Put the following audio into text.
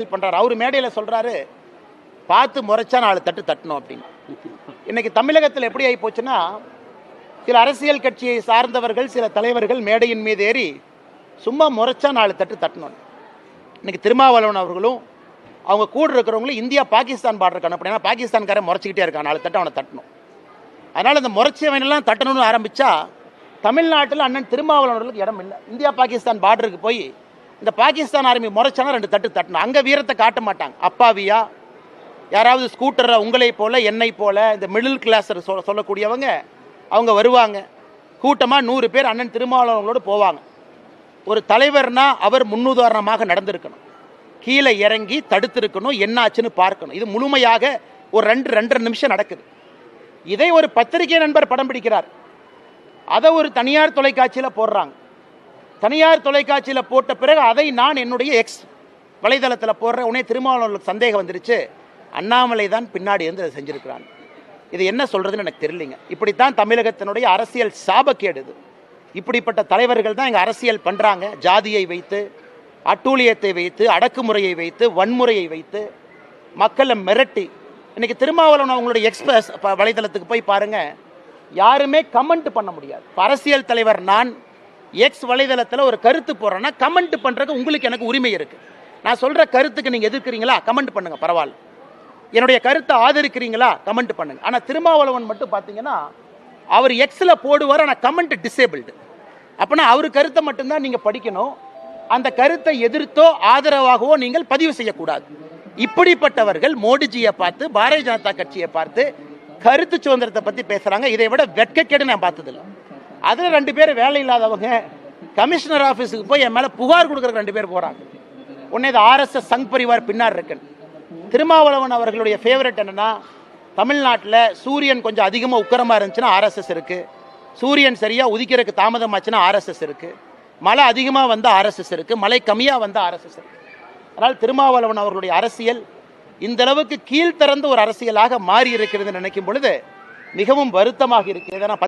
பண்றாரு. அவரு மேடையில சொல்றாரு, பார்த்து முறைச்சா 4 தட்டு தட்டணும் அப்படின்னு. இன்னைக்கு தமிழகத்தில் எப்படி ஆகி போச்சுன்னா, சில அரசியல் கட்சியை சார்ந்தவர்கள், சில தலைவர்கள் மேடையின் மீது ஏறி சும்மா முறைச்சா 4 தட்டு தட்டணும். இன்னைக்கு திருமாவளவன் அவர்களும் அவங்க கூட இருக்கிறவங்களும் இந்தியா பாகிஸ்தான் பார்டருக்கு அனுப்பினா பாகிஸ்தான்காரன் முறைச்சிக்கிட்டே இருக்கான், 4 தட்டு அவனை தட்டணும். அதனால இந்த முறைச்சவனெல்லாம் தட்டணும்னு ஆரம்பிச்சா தமிழ்நாட்டில் அண்ணன் திருமாவளவன் அவர்களுக்கு இடம் இல்லை. இந்தியா பாகிஸ்தான் பார்டருக்கு போய் இந்த பாகிஸ்தான் ஆர்மி முறைச்சானா 2 தட்டு தட்டணும். அங்கே வீரத்தை காட்ட மாட்டாங்க. அப்பாவியா யாராவது ஸ்கூட்டரை உங்களை போல என்னை போல இந்த மிடில் கிளாஸ் சொல்லக்கூடியவங்க அவங்க வருவாங்க. கூட்டமாக 100 பேர் அண்ணன் திருமாவளவனோடு போவாங்க. ஒரு தலைவர்னா அவர் முன்னுதாரணமாக நடந்திருக்கணும், கீழே இறங்கி தடுத்திருக்கணும், என்ன ஆச்சுன்னு பார்க்கணும். இது முழுமையாக ஒரு 2-2.5 நிமிஷம் நடக்குது. இதை ஒரு பத்திரிகை நண்பர் படம் பிடிக்கிறார், அதை ஒரு தனியார் தொலைக்காட்சியில் போடுறாங்க. தனியார் தொலைக்காட்சியில் போட்ட பிறகு அதை நான் என்னுடைய எக்ஸ் வலைதளத்தில் போடுறேன். உடனே திருமாவளவனுக்கு சந்தேகம் வந்துருச்சு, அண்ணாமலை தான் பின்னாடி இருந்து அதை செஞ்சுருக்கிறான். இது என்ன சொல்கிறதுன்னு எனக்கு தெரியலைங்க. இப்படித்தான் தமிழகத்தினுடைய அரசியல் சாபக்கேடு. இப்படிப்பட்ட தலைவர்கள் தான் இங்கே அரசியல் பண்ணுறாங்க. ஜாதியை வைத்து, அட்டூழியத்தை வைத்து, அடக்குமுறையை வைத்து, வன்முறையை வைத்து மக்களை மிரட்டி. இன்னைக்கு திருமாவளவன் அவங்களுடைய எக்ஸ்பிரஸ் வலைதளத்துக்கு போய் பாருங்கள், யாருமே கமெண்ட் பண்ண முடியாது. அரசியல் தலைவர் நான் எக்ஸ் வலைதளத்தில் ஒரு கருத்து போடுறேன்னா கமெண்ட் பண்ணுறதுக்கு உங்களுக்கு எனக்கு உரிமை இருக்குது. நான் சொல்கிற கருத்துக்கு நீங்கள் எதிர்க்கிறீங்களா, கமெண்ட் பண்ணுங்கள், பரவாயில்ல. என்னுடைய கருத்தை ஆதரிக்கிறீங்களா, கமெண்ட் பண்ணுங்கள். ஆனால் திருமாவளவன் மட்டும் பார்த்தீங்கன்னா அவர் எக்ஸில் போடுவார், ஆனால் கமெண்ட் டிசேபிள்டு. அப்படின்னா அவர் கருத்தை மட்டும்தான் நீங்கள் படிக்கணும், அந்த கருத்தை எதிர்த்தோ ஆதரவாகவோ நீங்கள் பதிவு செய்யக்கூடாது. இப்படிப்பட்டவர்கள் மோடிஜியை பார்த்து, பாரதிய ஜனதா கட்சியை பார்த்து கருத்து சுதந்திரத்தை பற்றி பேசுகிறாங்க. இதை விட வெட்கக்கேடு நான் பார்த்ததில்லை. அதில் 2 பேர் வேலை இல்லாதவங்க கமிஷனர் ஆஃபீஸுக்கு போய் என் மேலே புகார் கொடுக்குறக்கு 2 பேர் போகிறாங்க. உடனே இது RSS சங் பரிவார் பின்னார் இருக்குன்னு. திருமாவளவன் அவர்களுடைய ஃபேவரட் என்னென்னா, தமிழ்நாட்டில் சூரியன் கொஞ்சம் அதிகமாக உக்கரமாக இருந்துச்சுன்னா RSS இருக்குது, சூரியன் சரியாக உதிக்கிறதுக்கு தாமதமாச்சுன்னா RSS இருக்குது, மழை அதிகமாக வந்தால் RSS இருக்குது, மழை கம்மியாக வந்தால் RSS இருக்குது. அதனால் திருமாவளவன் அவர்களுடைய அரசியல் இந்த அளவுக்கு கீழ்த்திறந்த ஒரு அரசியலாக மாறி இருக்கிறது நினைக்கும் பொழுது மிகவும் வருத்தமாக இருக்கிறது.